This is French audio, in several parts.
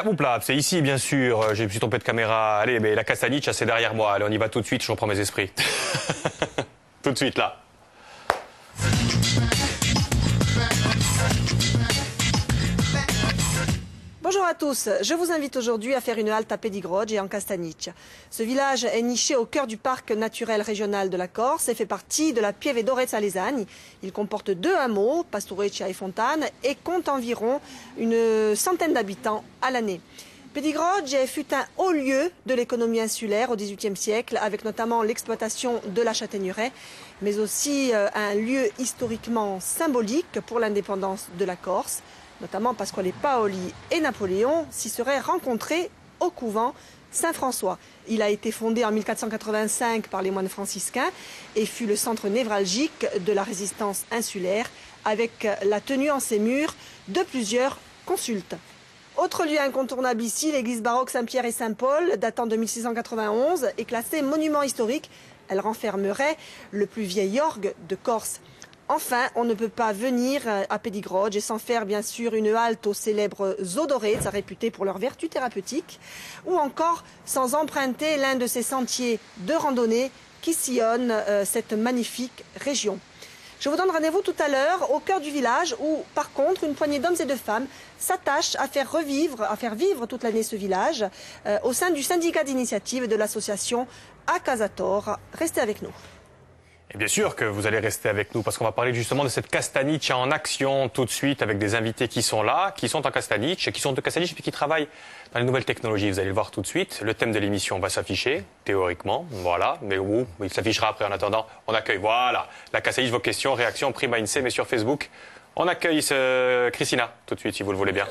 oups là, c'est ici bien sûr, je me suis trompé de caméra. Allez, mais la Castaniche, c'est derrière moi. Allez, on y va tout de suite, je reprends mes esprits. Tout de suite là. Bonjour à tous, je vous invite aujourd'hui à faire une halte à Pedigroge et en Castaniche. Ce village est niché au cœur du parc naturel régional de la Corse et fait partie de la Pieve d'Orezza-Lesagne. Il comporte 2 hameaux, Pastoreccia et Fontane, et compte environ une centaine d'habitants à l'année. Pedigroge fut un haut lieu de l'économie insulaire au XVIIIe siècle, avec notamment l'exploitation de la châtaigneraie, mais aussi un lieu historiquement symbolique pour l'indépendance de la Corse, notamment parce que les Paoli et Napoléon s'y seraient rencontrés au couvent Saint-François. Il a été fondé en 1485 par les moines franciscains et fut le centre névralgique de la résistance insulaire, avec la tenue en ses murs de plusieurs consultes. Autre lieu incontournable ici, l'église baroque Saint-Pierre et Saint-Paul, datant de 1691, est classée monument historique. Elle renfermerait le plus vieil orgue de Corse. Enfin, on ne peut pas venir à Pedigroge et sans faire bien sûr une halte aux célèbres eaux dorées, réputées pour leurs vertus thérapeutiques, ou encore sans emprunter l'un de ces sentiers de randonnée qui sillonnent cette magnifique région. Je vous donne rendez-vous tout à l'heure au cœur du village où, par contre, une poignée d'hommes et de femmes s'attachent à faire vivre toute l'année ce village au sein du syndicat d'initiative de l'association Acasator. Restez avec nous. Et bien sûr que vous allez rester avec nous parce qu'on va parler justement de cette Castaniche en action tout de suite avec des invités qui sont là, qui sont en Castaniche et puis qui travaillent dans les nouvelles technologies. Vous allez le voir tout de suite. Le thème de l'émission va s'afficher, théoriquement, voilà. Mais où il s'affichera après. En attendant, on accueille, voilà, la Castaniche, vos questions, réactions, Prima INSEE, mais sur Facebook. On accueille Christina tout de suite, si vous le voulez bien.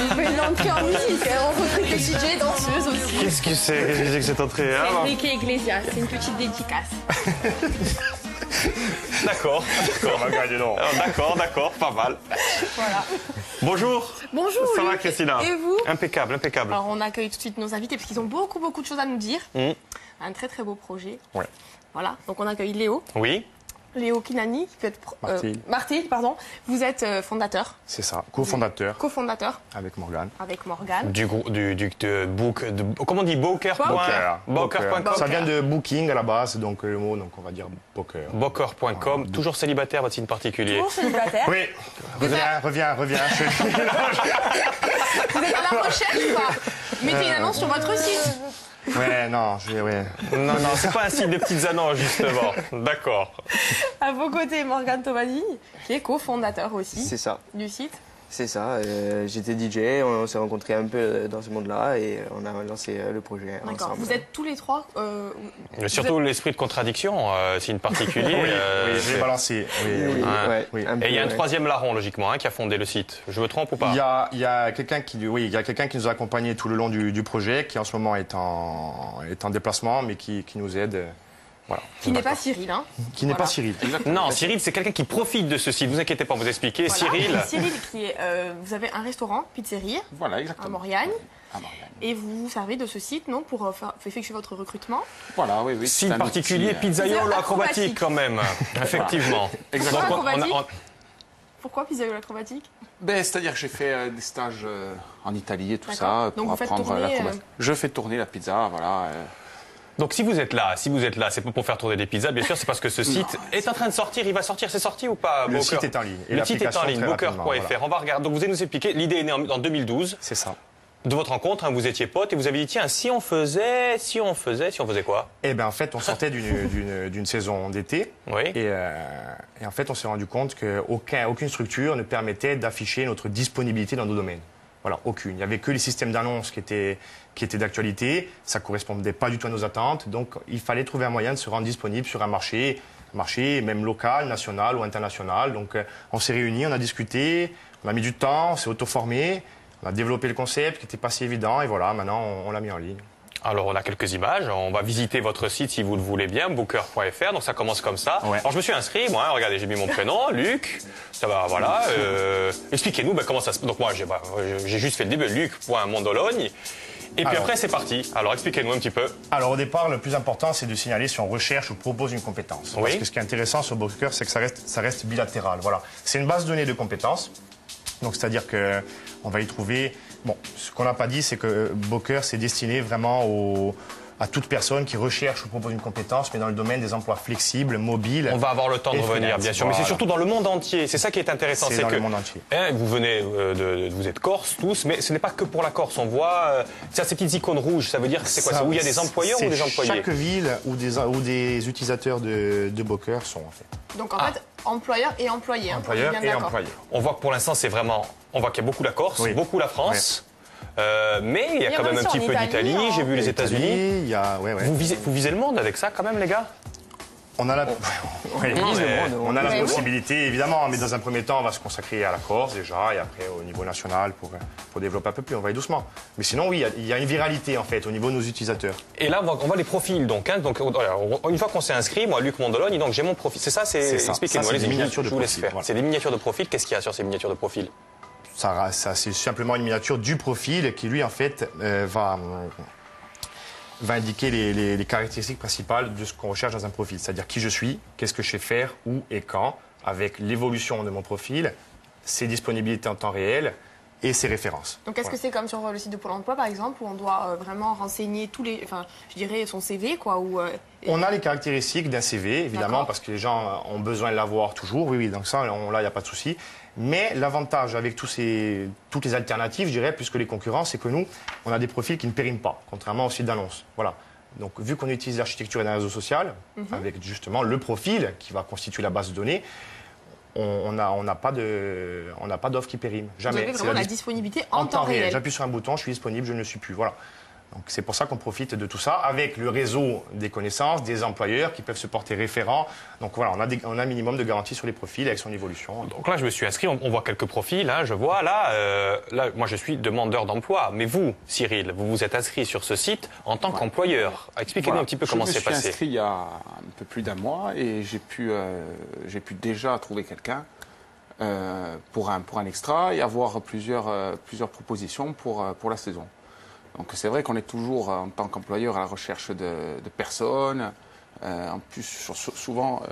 Vous pouvez l'entrée en musique, on recrute des DJ, danseuses aussi. Qu'est-ce que c'est que cette entrée C'est Enrique Iglesias, c'est une petite dédicace. D'accord. D'accord, pas mal. Voilà. Bonjour. Bonjour. Ça va, Luc. Christina? Et vous? Impeccable. Alors on accueille tout de suite nos invités parce qu'ils ont beaucoup de choses à nous dire. Un très beau projet. Ouais. Voilà, donc on accueille Léo. Oui. Léo Kinani, qui peut être Martil, pardon. Vous êtes fondateur. C'est ça, cofondateur. Cofondateur. Avec Morgane. Avec Morgane. Comment on dit Boker. Boker.com. Ça vient de booking à la base, donc le mot, donc on va dire Boker. Boker.com. Toujours célibataire, votre signe particulier? Toujours célibataire. Oui. Reviens. Vous êtes à la recherche ou pas? Mettez une annonce sur votre site. Non, c'est pas un site de petites annonces, justement. D'accord. À vos côtés, Morgane Tomasi, qui est cofondateur aussi du site. C'est ça, j'étais DJ, on s'est rencontrés un peu dans ce monde-là et on a lancé le projet ensemble. D'accord, vous êtes tous les trois... surtout l'esprit de contradiction, signe particulier. Oui, je l'ai balancé. Et il y a un troisième larron, logiquement, qui a fondé le site. Je me trompe ou pas? Il y a quelqu'un qui nous a accompagnés tout le long du projet, qui en ce moment est en déplacement, mais qui nous aide. Voilà. Qui n'est pas Cyril, hein. Qui n'est pas Cyril. Non, Cyril, c'est quelqu'un qui profite de ce site. Vous inquiétez pas, vous expliquez. Voilà. Cyril, qui est, vous avez un restaurant, pizzeria, à Mauriagne. Et vous vous servez de ce site, non, pour effectuer votre recrutement. Voilà, oui. Signe particulier, pizzaiolo acrobatique, quand même. Effectivement. Exactement. Pourquoi pizzaiolo acrobatique? C'est-à-dire que j'ai fait des stages en Italie et tout ça pour apprendre l'acrobatie. Je fais tourner la pizza, voilà. Donc si vous êtes là, c'est pas pour faire tourner des pizzas, bien sûr, c'est parce que ce site est en train de sortir. Il va sortir, c'est sorti ou pas? Le site est en ligne. Le site est en ligne, boker.fr. Voilà. On va regarder. Donc vous allez nous expliquer. L'idée est née en 2012. C'est ça. De votre rencontre, vous étiez potes et vous avez dit tiens, si on faisait quoi? Eh bien en fait, on sortait d'une saison d'été. Oui. Et en fait, on s'est rendu compte qu'aucune structure ne permettait d'afficher notre disponibilité dans nos domaines. Voilà, aucune. Il n'y avait que les systèmes d'annonces qui étaient d'actualité. Ça ne correspondait pas du tout à nos attentes. Donc, il fallait trouver un moyen de se rendre disponible sur un marché même local, national ou international. Donc, on s'est réunis, on a discuté, on a mis du temps, on s'est auto-formé, on a développé le concept qui n'était pas si évident. Et voilà, maintenant, on l'a mis en ligne. Alors, on a quelques images. On va visiter votre site si vous le voulez bien, boker.fr. Donc, ça commence comme ça. Ouais. Alors, je me suis inscrit. Moi, regardez, j'ai mis mon prénom, Luc. Ça va, voilà. Expliquez-nous comment ça se... Donc, moi, j'ai juste fait le début, luc.mondologne. Et puis après, c'est parti. Alors, expliquez-nous un petit peu. Alors, au départ, le plus important, c'est de signaler si on recherche ou propose une compétence. Parce que ce qui est intéressant sur Boker, c'est que ça reste bilatéral. Voilà. C'est une base de données de compétences. Donc c'est-à-dire qu'on va y trouver... Bon, ce qu'on n'a pas dit, c'est que Bowker, c'est destiné vraiment à toute personne qui recherche ou propose une compétence, mais dans le domaine des emplois flexibles, mobiles. On va avoir le temps de revenir, bien sûr, mais c'est surtout dans le monde entier. C'est ça qui est intéressant. C'est dans le monde entier. Vous venez, vous êtes Corse tous, mais ce n'est pas que pour la Corse. On voit ces petites icônes rouges. Ça veut dire c'est quoi? Où il y a des employeurs ou des employés? Chaque ville où des utilisateurs de Bowker sont en fait. Donc en fait, employeur et employé. Employeur et employé. On voit que pour l'instant, c'est vraiment. On voit qu'il y a beaucoup la Corse, beaucoup la France. Oui. Mais il y a quand même un petit peu d'Italie, j'ai vu les États-Unis. Vous visez le monde avec ça quand même, les gars? On a la possibilité, évidemment, mais dans un premier temps, on va se consacrer à la Corse déjà, et après au niveau national pour développer un peu plus, on va y doucement. Mais sinon, oui, il y a une viralité en fait au niveau de nos utilisateurs. Et là, on voit les profils. Donc, donc une fois qu'on s'est inscrit, moi, Luc Mondoloni, donc j'ai mon profil. C'est ça, expliquez-moi, les miniatures de profil. Voilà. C'est des miniatures de profil. Qu'est-ce qu'il y a sur ces miniatures de profil? Ça c'est simplement une miniature du profil qui, lui, en fait, va indiquer les caractéristiques principales de ce qu'on recherche dans un profil. C'est-à-dire qui je suis, qu'est-ce que je sais faire, où et quand, avec l'évolution de mon profil, ses disponibilités en temps réel et ses références. Donc est-ce que c'est comme sur le site de Pôle emploi, par exemple, où on doit vraiment renseigner son CV, quoi, On a les caractéristiques d'un CV, évidemment, parce que les gens ont besoin de l'avoir toujours. Oui, donc ça, là, il n'y a pas de souci. Mais l'avantage avec toutes les alternatives, je dirais, plus que les concurrents, c'est que nous, on a des profils qui ne périment pas, contrairement aux sites d'annonces. Voilà. Donc, vu qu'on utilise l'architecture et le réseau social, avec justement le profil qui va constituer la base de données, on n'a pas d'offre qui périme. Jamais. Vous avez vraiment la disponibilité en temps réel. J'appuie sur un bouton, je suis disponible, je ne le suis plus. Voilà. Donc c'est pour ça qu'on profite de tout ça avec le réseau des connaissances, des employeurs qui peuvent se porter référents. Donc voilà, on a un minimum de garantie sur les profils avec son évolution. Donc là, je me suis inscrit, on voit quelques profils. Hein, je vois là, moi je suis demandeur d'emploi. Mais vous, Cyril, vous vous êtes inscrit sur ce site en tant qu'employeur. Expliquez-nous un petit peu comment c'est passé. Je me suis inscrit il y a un peu plus d'un mois et j'ai pu déjà trouver quelqu'un pour un extra et avoir plusieurs propositions pour la saison. Donc c'est vrai qu'on est toujours, en tant qu'employeur, à la recherche de personnes. En plus, souvent,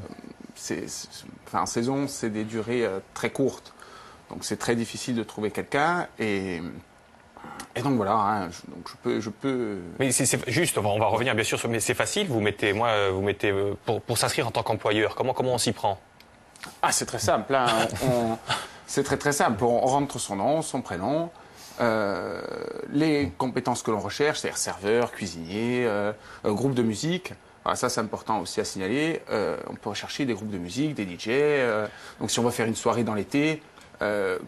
en saison, c'est des durées très courtes. Donc c'est très difficile de trouver quelqu'un. Et donc voilà, hein, je peux... Mais c'est juste, on va revenir bien sûr sur... Mais c'est facile, vous mettez pour s'inscrire en tant qu'employeur, comment on s'y prend? Ah, c'est très simple. Hein, c'est très simple. On rentre son nom, son prénom... les compétences que l'on recherche, c'est-à-dire serveur, cuisinier, groupe de musique. Voilà, ça, c'est important aussi à signaler. On peut rechercher des groupes de musique, des DJ. Donc, si on va faire une soirée dans l'été... les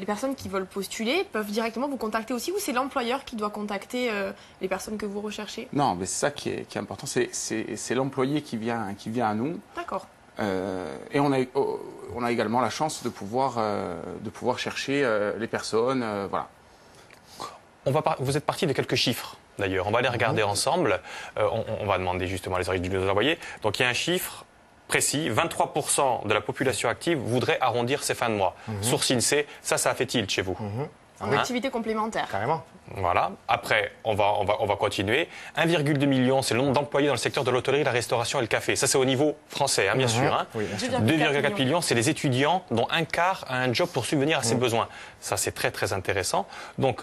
personnes qui veulent postuler peuvent directement vous contacter aussi, ou c'est l'employeur qui doit contacter les personnes que vous recherchez? Non, mais c'est ça qui est important. C'est l'employé qui vient à nous. D'accord. Et on a également la chance de pouvoir chercher les personnes. Voilà. Vous êtes parti de quelques chiffres, d'ailleurs. On va les regarder ensemble. On va demander justement les origines de nous envoyer. Donc il y a un chiffre précis. 23% de la population active voudrait arrondir ses fins de mois. Source INSEE, ça a fait tilt chez vous. En activité complémentaire. Carrément. Voilà. Après, on va continuer. 1,2 million, c'est le nombre d'employés dans le secteur de l'hôtellerie, la restauration et le café. Ça, c'est au niveau français, hein, bien sûr. Hein. Oui, 2,4 millions, c'est les étudiants dont un quart a un job pour subvenir à ses besoins. Ça, c'est très, très intéressant. Donc,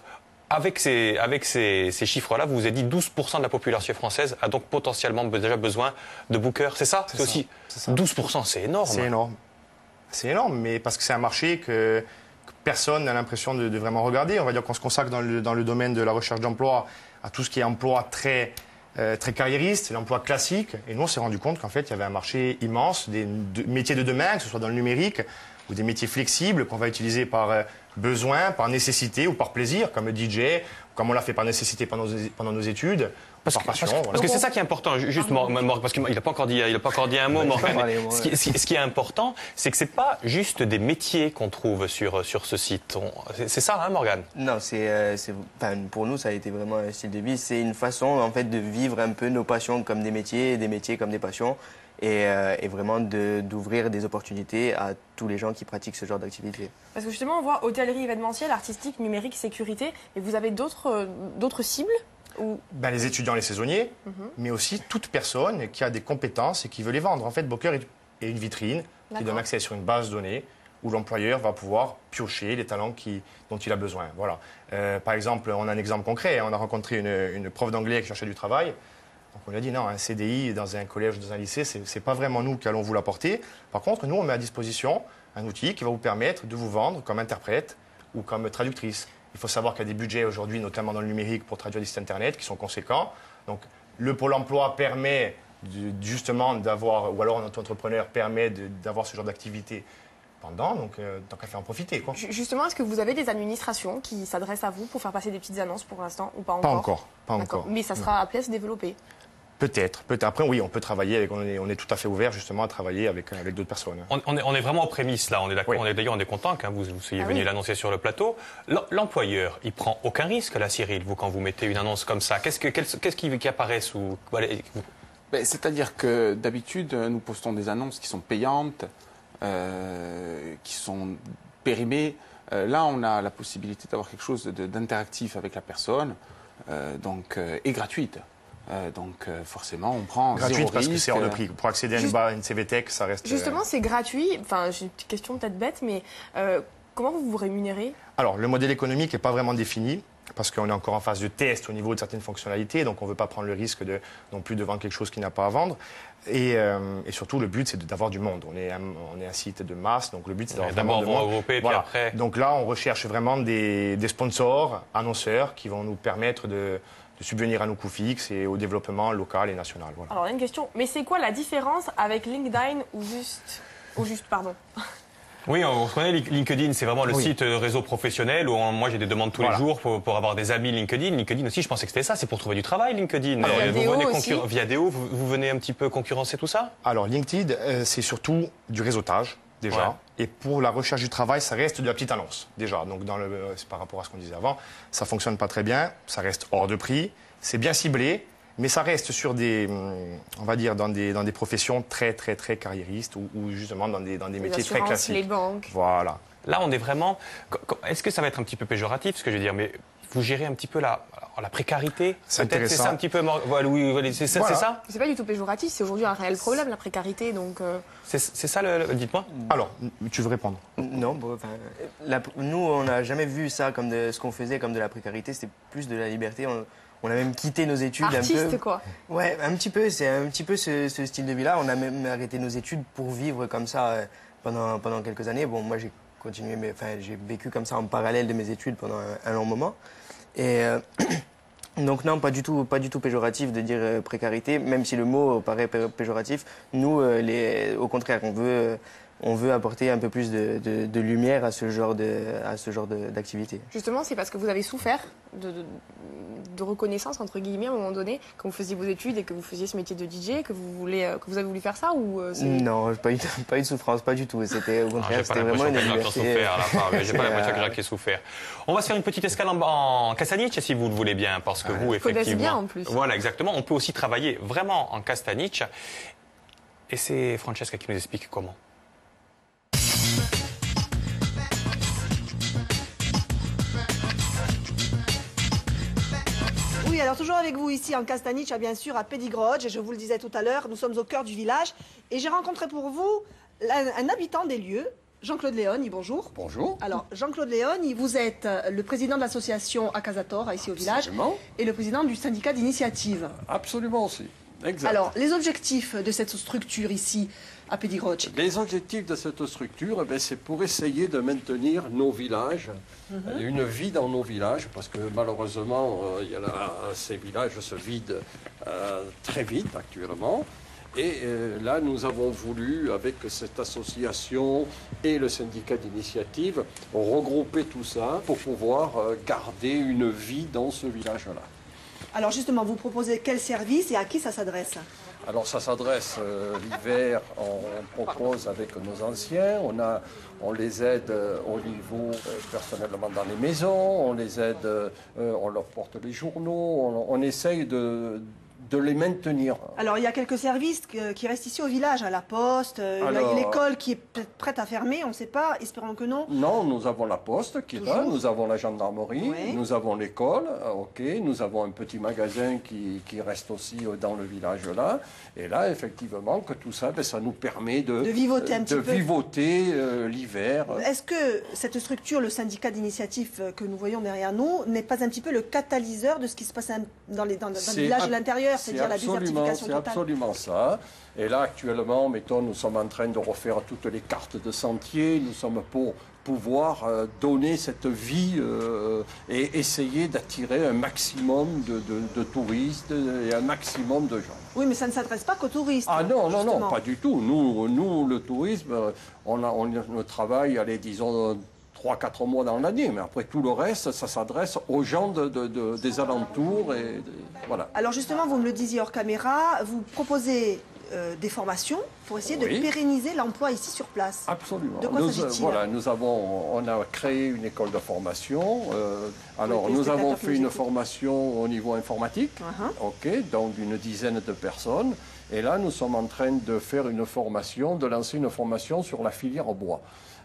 avec ces chiffres-là, vous vous êtes dit 12% de la population française a donc potentiellement déjà besoin de bookers. C'est ça? C'est aussi ça. 12%, c'est énorme. C'est énorme. C'est énorme, mais parce que c'est un marché que personne n'a l'impression de vraiment regarder. On va dire qu'on se consacre dans le domaine de la recherche d'emploi à tout ce qui est emploi très carriériste, l'emploi classique. Et nous, on s'est rendu compte qu'en fait, il y avait un marché immense, des métiers de demain, que ce soit dans le numérique ou des métiers flexibles qu'on va utiliser par besoin, par nécessité ou par plaisir, comme le DJ, comme on l'a fait par nécessité pendant nos études. Parce que c'est ça qui est important, justement, parce qu'il n'a pas encore dit un mot, Morgan. Ce qui est important, c'est que c'est pas juste des métiers qu'on trouve sur ce site. C'est ça, hein, Morgan? Non, pour nous, ça a été vraiment un style de vie. C'est une façon, en fait, de vivre un peu nos passions comme des métiers, et des métiers comme des passions. Et vraiment d'ouvrir des opportunités à tous les gens qui pratiquent ce genre d'activité. Parce que justement, on voit hôtellerie événementielle, artistique, numérique, sécurité. Et vous avez d'autres cibles ou... Les étudiants, les saisonniers, mais aussi toute personne qui a des compétences et qui veut les vendre. En fait, Bowker est une vitrine qui donne accès sur une base de données où l'employeur va pouvoir piocher les talents dont il a besoin. Voilà. Par exemple, on a un exemple concret. On a rencontré une prof d'anglais qui cherchait du travail. Donc on lui a dit non, un CDI dans un collège ou dans un lycée, ce n'est pas vraiment nous qui allons vous l'apporter. Par contre, nous, on met à disposition un outil qui va vous permettre de vous vendre comme interprète ou comme traductrice. Il faut savoir qu'il y a des budgets aujourd'hui, notamment dans le numérique, pour traduire des sites Internet qui sont conséquents. Donc le Pôle emploi permet justement d'avoir, ou alors un auto-entrepreneur permet d'avoir ce genre d'activité pendant, donc tant qu'à faire en profiter. Quoi. Justement, est-ce que vous avez des administrations qui s'adressent à vous pour faire passer des petites annonces pour l'instant ou pas encore? Pas encore. Mais ça sera appelé à se développer. Peut-être. Après, oui, on peut travailler avec. On est tout à fait ouvert justement à travailler avec d'autres personnes. On est vraiment aux prémices là. On est d'accord. Oui. D'ailleurs, on est content que vous soyez venu l'annoncer sur le plateau. L'employeur, il prend aucun risque là, Cyril. Vous, quand vous mettez une annonce comme ça, qu'est-ce qui apparaît sous? C'est-à-dire que d'habitude, nous postons des annonces qui sont payantes, qui sont périmées. Là, on a la possibilité d'avoir quelque chose d'interactif avec la personne, et gratuite. Forcément, on prend gratuite zéro parce risque. que c'est hors de prix. Pour accéder à une CVTech, ça reste... Justement, c'est gratuit. Enfin, j'ai une petite question peut-être bête, mais comment vous vous rémunérez? Alors, le modèle économique n'est pas vraiment défini parce qu'on est encore en phase de test au niveau de certaines fonctionnalités, donc on ne veut pas prendre le risque non plus de vendre quelque chose qui n'a pas à vendre. Et surtout, le but, c'est d'avoir du monde. On est un site de masse, donc le but, c'est d'avoir vraiment du monde. Regrouper, voilà. Puis après... Donc là, on recherche vraiment des sponsors, annonceurs, qui vont nous permettre de subvenir à nos coûts fixes et au développement local et national. Voilà. Alors, il y a une question. Mais c'est quoi la différence avec LinkedIn ou juste, pardon? Oui, on connaît LinkedIn, c'est vraiment le site réseau professionnel où moi j'ai des demandes tous les jours pour avoir des amis LinkedIn. LinkedIn aussi, je pensais que c'était ça, c'est pour trouver du travail LinkedIn. Alors, Via Déo, vous venez un petit peu concurrencer tout ça? Alors LinkedIn, c'est surtout du réseautage déjà. Ouais. Et pour la recherche du travail, ça reste de la petite annonce déjà. Donc c'est par rapport à ce qu'on disait avant, ça fonctionne pas très bien, ça reste hors de prix, c'est bien ciblé. Mais ça reste sur on va dire, dans des professions très, très, très carriéristes ou justement dans des métiers très classiques. Les banques. Voilà. Là, on est vraiment... Est-ce que ça va être un petit peu péjoratif, ce que je veux dire, mais vous gérez un petit peu la précarité? C'est intéressant. C'est ça un petit peu... Voilà, c'est ça? C'est pas du tout péjoratif, c'est aujourd'hui un réel problème, la précarité, donc... C'est ça, dites-moi. Alors, tu veux répondre? Non, nous, on n'a jamais vu ça comme ce qu'on faisait comme de la précarité, c'était plus de la liberté. On a même quitté nos études Artiste, un peu. quoi. Ouais, un petit peu. C'est un petit peu ce style de vie-là. On a même arrêté nos études pour vivre comme ça pendant quelques années. Bon, moi, j'ai continué, j'ai vécu comme ça en parallèle de mes études pendant un long moment. Et donc non, pas du tout péjoratif de dire précarité, même si le mot paraît péjoratif. Nous, au contraire, on veut apporter un peu plus de lumière à ce genre d'activité. Justement, c'est parce que vous avez souffert de reconnaissance, entre guillemets, à un moment donné, quand vous faisiez vos études et que vous faisiez ce métier de DJ, que vous avez voulu faire ça ou Non, pas eu de souffrance, pas du tout. C'était au contraire, c'était vraiment une liberté. J'ai pas l'impression que Jacques ait souffert. On va se faire une petite escale en Castaniche, si vous le voulez bien, parce que vous, effectivement... bien, en plus. Voilà, exactement. On peut aussi travailler vraiment en Castaniche. Et c'est Francesca qui nous explique comment. Oui, alors toujours avec vous ici en Castaniche, bien sûr, à Pedigroge. Et je vous le disais tout à l'heure, nous sommes au cœur du village. Et j'ai rencontré pour vous un habitant des lieux, Jean-Claude Léoni. Bonjour. Bonjour. Alors, Jean-Claude Léoni, vous êtes le président de l'association Acasator, ici au village, et le président du syndicat d'initiative. Absolument aussi. Exact. Alors, les objectifs de cette structure ici, à Pedigroge? Les objectifs de cette structure, c'est pour essayer de maintenir nos villages, une vie dans nos villages, parce que malheureusement, ces villages se vident très vite actuellement. Et là, nous avons voulu, avec cette association et le syndicat d'initiative, regrouper tout ça pour pouvoir garder une vie dans ce village-là. Alors justement, vous proposez quel service et à qui ça s'adresse? Alors ça s'adresse l'hiver, on propose avec nos anciens, on les aide au niveau personnellement dans les maisons, on les aide, on leur porte les journaux, on essaye de les maintenir. Alors, il y a quelques services qui restent ici au village, à la poste, l'école qui est peut-être prête à fermer, on ne sait pas, espérons que non. Non, nous avons la poste qui est là, nous avons la gendarmerie, nous avons l'école, nous avons un petit magasin qui reste aussi dans le village là. Et là, effectivement, que tout ça, ça nous permet de vivoter un petit peu. Vivoter l'hiver. Est-ce que cette structure, le syndicat d'initiative que nous voyons derrière nous, n'est pas un petit peu le catalyseur de ce qui se passe dans le village de l'intérieur, c'est-à-dire la désertification totale? C'est absolument ça. Et là, actuellement, mettons, nous sommes en train de refaire toutes les cartes de sentiers. Nous sommes pour pouvoir donner cette vie et essayer d'attirer un maximum de touristes et un maximum de gens. Oui, mais ça ne s'adresse pas qu'aux touristes. Ah non, non, pas du tout. Nous le tourisme, on travaille, allez, disons, 3-4 mois dans l'année, mais après tout le reste, ça s'adresse aux gens des alentours. Voilà. Alors justement, vous me le disiez hors caméra, vous proposez des formations pour essayer de pérenniser l'emploi ici sur place. Absolument. De quoi s'agit-il? Voilà, on a créé une école de formation. Alors, nous avons fait une formation au niveau informatique, donc d'une dizaine de personnes. Et là, nous sommes en train de faire une formation, de lancer une formation sur la filière bois.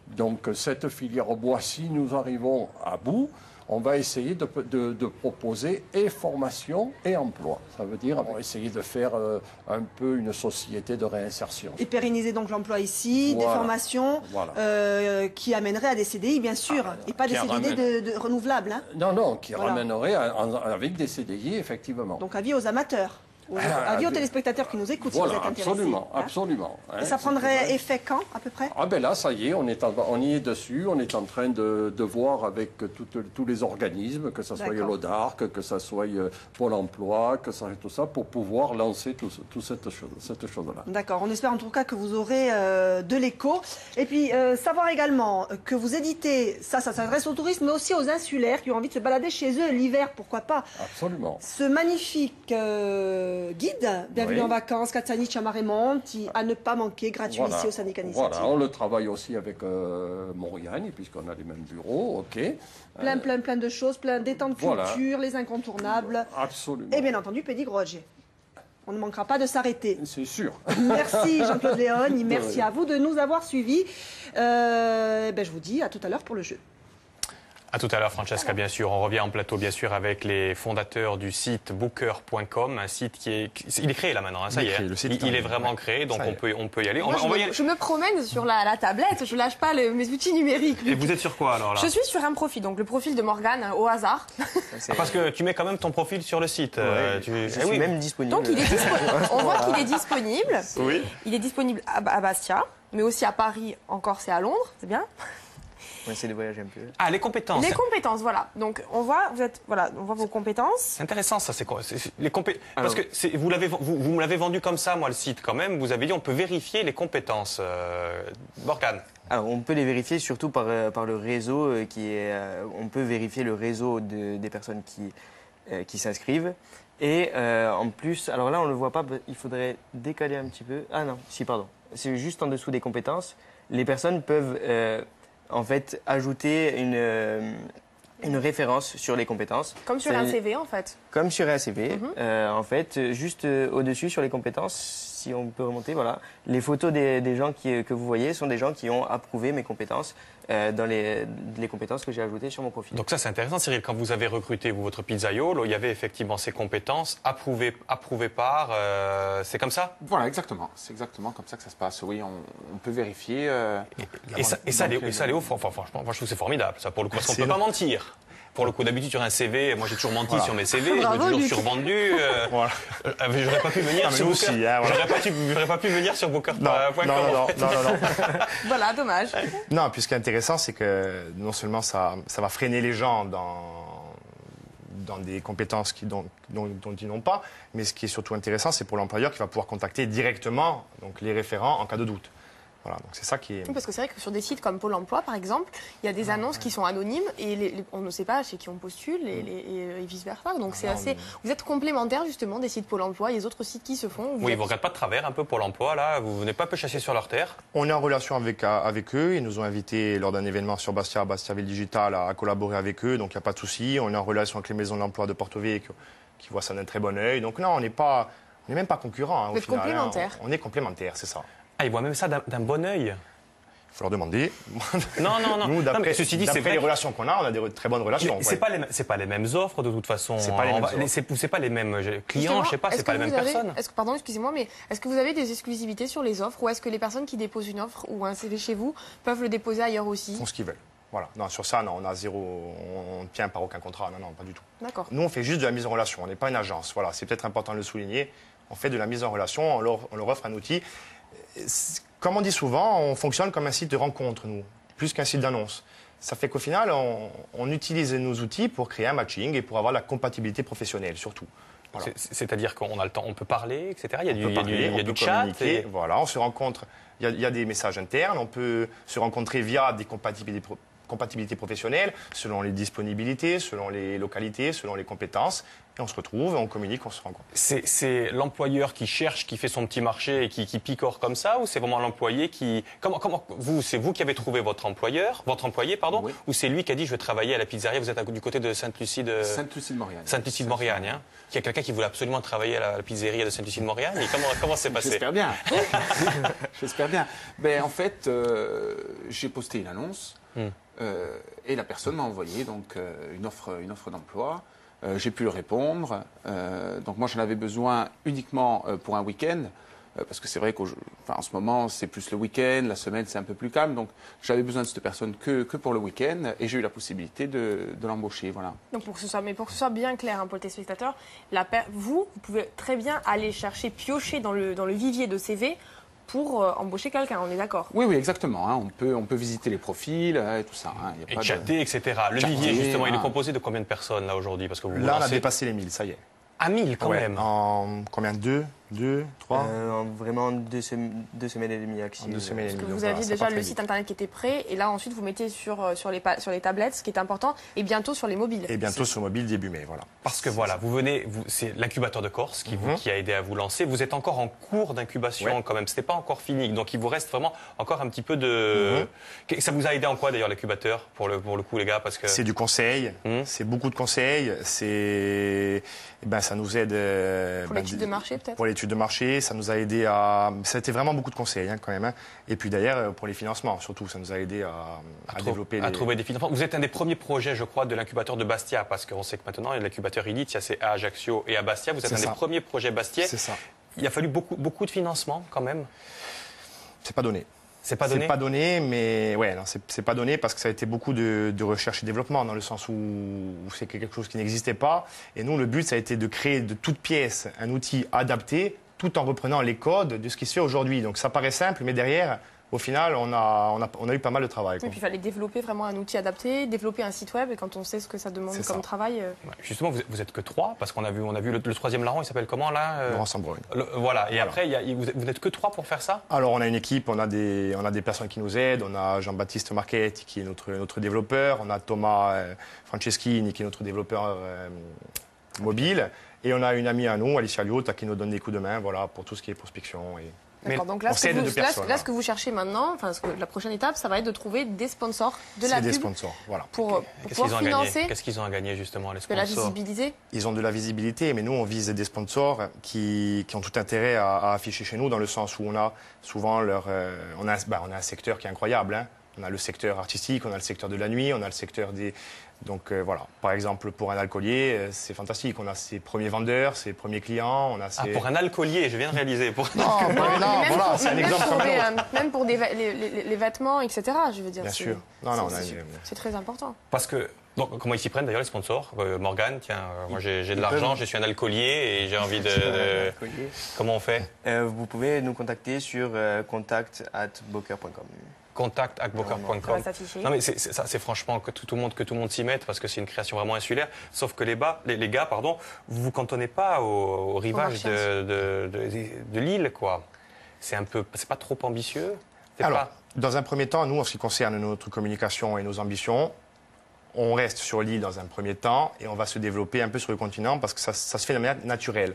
Donc, cette filière bois, si nous arrivons à bout, on va essayer de proposer et formation et emploi. Ça veut dire on va essayer de faire un peu une société de réinsertion. Et pérenniser donc l'emploi ici, des formations qui amèneraient à des CDI, bien sûr, et pas des CDD renouvelables. Hein. Non, qui ramèneraient avec des CDI, effectivement. Donc avis aux amateurs. Avis aux téléspectateurs qui nous écoutent, si vous êtes intéressés. Absolument. Et ça prendrait effet quand, à peu près? Ah ben là, ça y est, on y est dessus. On est en train de voir avec tous les organismes, que ce soit l'ODARC, que ce soit Pôle emploi, que ça tout ça, pour pouvoir lancer toute cette chose-là. D'accord. On espère en tout cas que vous aurez de l'écho. Et puis, savoir également que vous éditez, ça s'adresse aux touristes, mais aussi aux insulaires qui ont envie de se balader chez eux l'hiver, pourquoi pas. Absolument. Ce magnifique guide, bienvenue en vacances, Castanic à Maremont, à ne pas manquer, gratuit ici au syndicat d'initiative. Voilà, on le travaille aussi avec Mauriagne, puisqu'on a les mêmes bureaux, Plein de choses, plein d'étangs de culture, les incontournables. Absolument. Et bien entendu, Pédigroge. On ne manquera pas de s'arrêter. C'est sûr. Merci Jean-Claude Léon, merci à vous de nous avoir suivis. Je vous dis à tout à l'heure pour le jeu. À tout à l'heure, Francesca, bien sûr. On revient en plateau, bien sûr, avec les fondateurs du site booker.com, un site il est créé là maintenant, ça y est. Il est vraiment créé, donc on peut y aller. Je me promène sur la tablette, je lâche pas mes outils numériques. Et vous êtes sur quoi alors là? Je suis sur un profil, donc le profil de Morgane au hasard. Parce que tu mets quand même ton profil sur le site. Je suis même disponible. Donc on voit qu'il est disponible. Oui. Il est disponible à Bastia, mais aussi à Paris, en Corse et à Londres, c'est bien. On essaie de voyager un peu. Ah, les compétences. Les compétences, voilà. Donc, on voit vos compétences. C'est intéressant, ça. C'est quoi Parce que vous me l'avez vendu comme ça, moi, le site, quand même. Vous avez dit on peut vérifier les compétences. Morgane. Alors, on peut les vérifier surtout par le réseau on peut vérifier le réseau des personnes qui s'inscrivent. Et en plus, alors là, on ne le voit pas, il faudrait décaler un petit peu. Ah non, pardon. C'est juste en dessous des compétences. Les personnes peuvent... en fait, ajouter une référence sur les compétences. Comme sur un CV, en fait. Comme sur un CV. En fait, juste au-dessus, sur les compétences, si on peut remonter, voilà. Les photos des gens que vous voyez sont des gens qui ont approuvé mes compétences dans les compétences que j'ai ajoutées sur mon profil. Donc ça, c'est intéressant, Cyril. Quand vous avez recruté votre pizzaiolo, il y avait effectivement ces compétences approuvées par... c'est comme ça? Voilà, exactement. C'est exactement comme ça que ça se passe. Oui, on peut vérifier. Et ça, Léo, franchement, moi, je trouve que c'est formidable, ça, pour le coup. Parce qu'on ne peut pas mentir. Pour le coup, d'habitude, sur un CV, moi j'ai toujours menti sur mes CV, je me toujours survendu. J'aurais pas pu venir sur Booker. J'aurais pas pu venir sur Booker.com. Non. Voilà, dommage. Non, puis ce qui est intéressant, c'est que non seulement ça va freiner les gens dans des compétences dont ils n'ont pas, mais ce qui est surtout intéressant, c'est pour l'employeur qui va pouvoir contacter directement les référents en cas de doute. Voilà, donc c'est ça qui est... Oui, parce que c'est vrai que sur des sites comme Pôle emploi, par exemple, il y a des annonces qui sont anonymes et on ne sait pas chez qui on postule et vice-versa. Donc c'est assez... Vous êtes complémentaires, justement, des sites Pôle emploi et des autres sites qui se font. Oui, vous ne regardez pas de travers un peu Pôle emploi, là? Vous venez pas un peu chasser sur leur terre? On est en relation avec eux. Ils nous ont invités lors d'un événement sur Bastia Ville Digital, à collaborer avec eux. Donc il n'y a pas de souci. On est en relation avec les maisons de l'emploi de Porto Vecchio, qui voient ça d'un très bon œil. Donc non, on n'est même pas concurrents, Vous au êtes final. complémentaires. On est complémentaires, c'est ça. Ah, ils voient même ça d'un bon œil. Il faut leur demander. Non. Nous, Non, mais ceci dit, c'est d'après vrai. les relations qu'on a, on a des très bonnes relations. C'est pas les mêmes offres de toute façon. C'est pas les mêmes offres. C'est pas les mêmes clients, Justement, je sais pas, c'est pas les mêmes personnes. Pardon, excusez-moi, mais est-ce que vous avez des exclusivités sur les offres ou est-ce que les personnes qui déposent une offre ou un CV chez vous peuvent le déposer ailleurs aussi? Ils font ce qu'ils veulent. Voilà. Non, sur ça, non, on a zéro. On ne tient par aucun contrat. Non, pas du tout. D'accord. Nous, on fait juste de la mise en relation. On n'est pas une agence. Voilà, c'est peut-être important de le souligner. On fait de la mise en relation. On leur offre un outil. Comme on dit souvent, on fonctionne comme un site de rencontre, nous, plus qu'un site d'annonce. Ça fait qu'au final, on utilise nos outils pour créer un matching et pour avoir la compatibilité professionnelle, surtout. Voilà. C'est-à-dire qu'on a le temps, on peut parler, etc. Il y a On peut du chat. communiquer. Voilà, on se rencontre. Il y a des messages internes. On peut se rencontrer via des compatibilités professionnelles, selon les disponibilités, selon les localités, selon les compétences. Et on se retrouve, on communique, on se rencontre. C'est l'employeur qui cherche, qui fait son petit marché et qui picore comme ça, ou c'est vraiment l'employé qui... C'est vous qui avez trouvé votre employé, Oui. ou c'est lui qui a dit je vais travailler à la pizzeria, vous êtes du côté de Sainte-Lucie de... Sainte-Lucie-de-Maurienne. Sainte-Lucie-de-Maurienne, hein. Il y a quelqu'un qui voulait absolument travailler à la pizzeria de Sainte-Lucie-de-Maurienne. Et comment c'est passé? J'espère bien. J'espère bien. Ben, en fait, j'ai posté une annonce et la personne m'a envoyé donc, une offre d'emploi. J'ai pu le répondre. Donc moi, j'en avais besoin uniquement pour un week-end. Parce que c'est vrai qu'en ce moment, c'est plus le week-end, la semaine, c'est un peu plus calme. Donc, j'avais besoin de cette personne que pour le week-end et j'ai eu la possibilité de l'embaucher. Voilà. Donc pour que ce soit bien clair hein, pour le téléspectateur, vous pouvez très bien aller chercher, piocher dans le vivier de CV pour embaucher quelqu'un, on est d'accord? Oui, exactement. Hein. On peut visiter les profils et tout ça. Hein. Et chatter, etc. Le vivier, justement, il est composé de combien de personnes là aujourd'hui? Parce que Là, on a dépassé les 1000, ça y est. À 1000 quand même. En combien? 2, 3 Vraiment 2 semaines et demie active. 2 semaines et Parce que demie. vous donc aviez voilà, déjà c'est pas le très site vite. internet qui était prêt et là ensuite vous mettez sur les tablettes, ce qui est important, et bientôt sur les mobiles. Et bientôt sur mobile début mai, voilà. Parce que voilà, c'est l'incubateur de Corse qui a aidé à vous lancer. Vous êtes encore en cours d'incubation quand même. C'était pas encore fini, donc il vous reste vraiment encore un petit peu de. Ça vous a aidé en quoi d'ailleurs l'incubateur pour le coup les gars, parce que C'est du conseil, c'est beaucoup de conseils. Ça nous aide Pour l'étude de marché peut-être. pour l'étude de marché. Ça nous a aidé à. Ça a été vraiment beaucoup de conseils quand même. Hein. Et puis d'ailleurs pour les financements surtout, ça nous a aidé à développer. à trouver des financements. Vous êtes un des premiers projets, je crois, de l'incubateur de Bastia, parce qu'on sait que maintenant il y a l'incubateur Elite, c'est à Ajaccio et à Bastia. Vous êtes un des premiers projets Bastia. C'est ça. Il a fallu beaucoup de financement quand même. C'est pas donné. C'est pas donné. C'est pas donné, mais ouais, non, c'est pas donné parce que ça a été beaucoup de recherche et développement dans le sens où c'est quelque chose qui n'existait pas. Et nous, le but, ça a été de créer de toutes pièces un outil adapté, tout en reprenant les codes de ce qui se fait aujourd'hui. Donc ça paraît simple, mais derrière, au final, on a eu pas mal de travail. Et puis il fallait développer vraiment un outil adapté, développer un site web, et quand on sait ce que ça demande comme travail. Ouais, justement, vous êtes que 3, parce qu'on a vu le troisième larron, il s'appelle comment là Laurent Sambrogne. Voilà, et après, vous n'êtes que 3 pour faire ça? Alors on a une équipe, on a des personnes qui nous aident, on a Jean-Baptiste Marchetti qui est notre développeur, on a Thomas Franceschini qui est notre développeur mobile, et on a une amie à nous, Alicia Liotta, qui nous donne des coups de main voilà, pour tout ce qui est prospection. D'accord, donc là, on s'aide de personnes, ce que vous cherchez maintenant, la prochaine étape, ça va être de trouver des sponsors de la C'est des pub sponsors, voilà. pour pouvoir financer Qu'est-ce qu'ils ont à gagner justement, les de sponsors? la visibilité. Ils ont de la visibilité, mais nous, on vise des sponsors qui ont tout intérêt à afficher chez nous, dans le sens où on a souvent on a un secteur qui est incroyable. Hein. On a le secteur artistique, on a le secteur de la nuit, on a le secteur des... Donc voilà, par exemple, pour un alcoolier, c'est fantastique. On a ses premiers vendeurs, ses premiers clients. On a ses... pour un alcoolier, je viens de réaliser. Voilà, c'est un exemple comme l'autre. Même pour les vêtements, etc. Je veux dire. Bien sûr. C'est très important. Parce que, donc, comment ils s'y prennent d'ailleurs les sponsors? Morgane, tiens, moi j'ai de l'argent, je suis un alcoolier et j'ai envie de... Comment on fait? Vous pouvez nous contacter sur contact@boker.com. contact@boker.com. Ça va s'afficher. Non mais ça c'est franchement que tout le monde s'y mette, parce que c'est une création vraiment insulaire. Sauf que les gars, vous vous cantonnez pas au rivage de l'île, quoi. C'est pas trop ambitieux. Alors, dans un premier temps, nous, en ce qui concerne notre communication et nos ambitions, on reste sur l'île dans un premier temps et on va se développer un peu sur le continent parce que ça se fait de manière naturelle.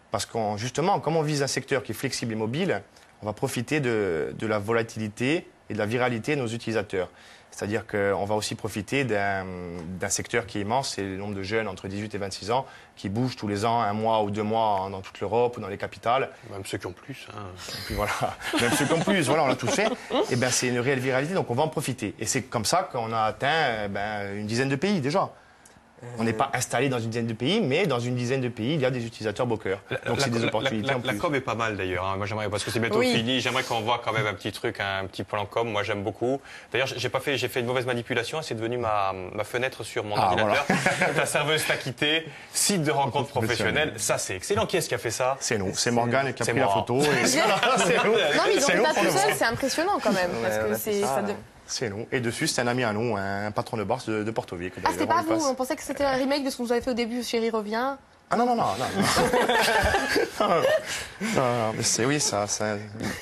Parce que justement, comme on vise un secteur qui est flexible et mobile, on va profiter de la volatilité et de la viralité de nos utilisateurs. C'est-à-dire qu'on va aussi profiter d'un secteur qui est immense, c'est le nombre de jeunes entre 18 et 26 ans qui bougent tous les ans, 1 mois ou 2 mois dans toute l'Europe ou dans les capitales. Même ceux qui ont plus. Hein. Et puis voilà, même ceux qui ont plus, voilà, on l'a tous fait. Et ben c'est une réelle viralité, donc on va en profiter. Et c'est comme ça qu'on a atteint une dizaine de pays déjà. On n'est pas installé dans une dizaine de pays, mais dans une dizaine de pays, il y a des utilisateurs Boker. Donc c'est des opportunités en plus. La com est pas mal d'ailleurs. Hein. Moi j'aimerais, parce que c'est bientôt fini, j'aimerais qu'on voit quand même un petit truc, un petit plan com. Moi j'aime beaucoup. D'ailleurs j'ai fait une mauvaise manipulation. C'est devenu ma fenêtre sur mon ordinateur. Voilà. Ta serveuse t'a quitté. Site de rencontre professionnelle. Ça c'est excellent. Qui est-ce qui a fait ça? C'est nous. C'est Morgane qui a pris la photo. C'est nous. Non mais ils ont fait ça tout seul. C'est impressionnant quand même parce que c'est nous. Et dessus, c'est un ami à nous, un patron de bar de Porto Vecchio. Ah, c'était pas vous. On pensait que c'était un remake de ce qu'on vous avait fait au début, Chérie revient. Ah non. Non, mais c'est oui, ça.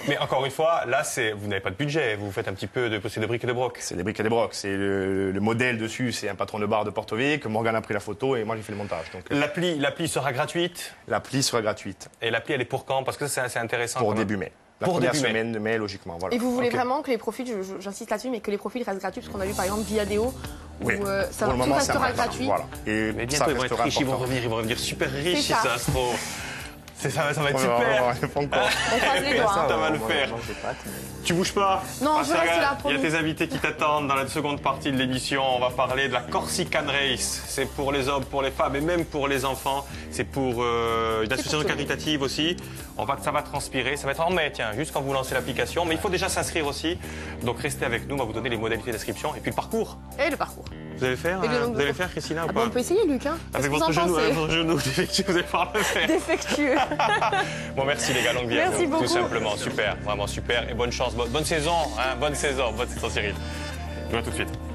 Mais encore une fois, là, vous n'avez pas de budget. Vous faites un petit peu de briques et de broc. C'est des briques et des brocs. C'est le modèle dessus, c'est un patron de bar de Porto Vecchio. Morgane a pris la photo et moi j'ai fait le montage. Donc l'appli sera gratuite. L'appli sera gratuite. Et l'appli, elle est pour quand? Parce que ça, c'est intéressant. Pour début mai. La première semaine de mai, logiquement. Voilà. Et vous voulez vraiment que les profils, j'insiste là-dessus, mais que les profils restent gratuits, parce qu'on a vu par exemple Viadeo, où ça tout restera gratuit. Voilà. Et mais bientôt, ils vont être riches, ils vont revenir super riches, si ça se trouve. Ça va être super. On croise les doigts. Ça va le faire. Tu bouges pas? Non, je reste là. Il y a tes invités qui t'attendent dans la seconde partie de l'émission. On va parler de la Corsican Race. C'est pour les hommes, pour les femmes et même pour les enfants. C'est pour une association caritative aussi. Ça va transpirer. Ça va être en mai, tiens, juste quand vous lancez l'application. Mais il faut déjà s'inscrire aussi. Donc restez avec nous. On va vous donner les modalités d'inscription. Et puis le parcours. Et le parcours. Vous allez le faire, Christina, ou pas? On peut essayer, Luc. Avec votre genou défectueux, vous allez pouvoir le faire. Défectueux. Bon, merci les gars, longue vie à vous. Merci beaucoup. Tout simplement, super, vraiment super. Et bonne chance, bonne saison, hein, bonne saison, Cyril. Je vois tout de suite.